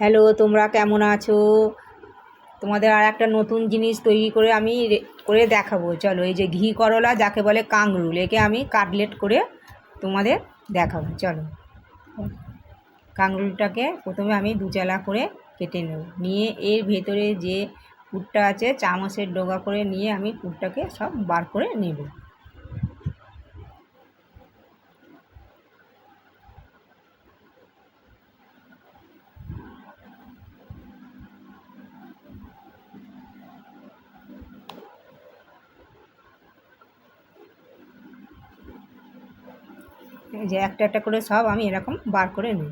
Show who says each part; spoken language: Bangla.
Speaker 1: হ্যালো, তোমরা কেমন আছো? তোমাদের আর একটা নতুন জিনিস তৈরি করে আমি করে দেখাবো। চলো, এই যে ঘি করলা যাকে বলে কাংরুল, একে আমি কাটলেট করে তোমাদের দেখাবো। চলো, কাংরুলটাকে প্রথমে আমি দুচালা করে কেটে নেব, নিয়ে এর ভেতরে যে পুরটা আছে চামচের ডগা করে নিয়ে আমি পুরটাকে সব বার করে নেব। এই যে একটা একটা করে সব আমি এরকম বার করে নেব।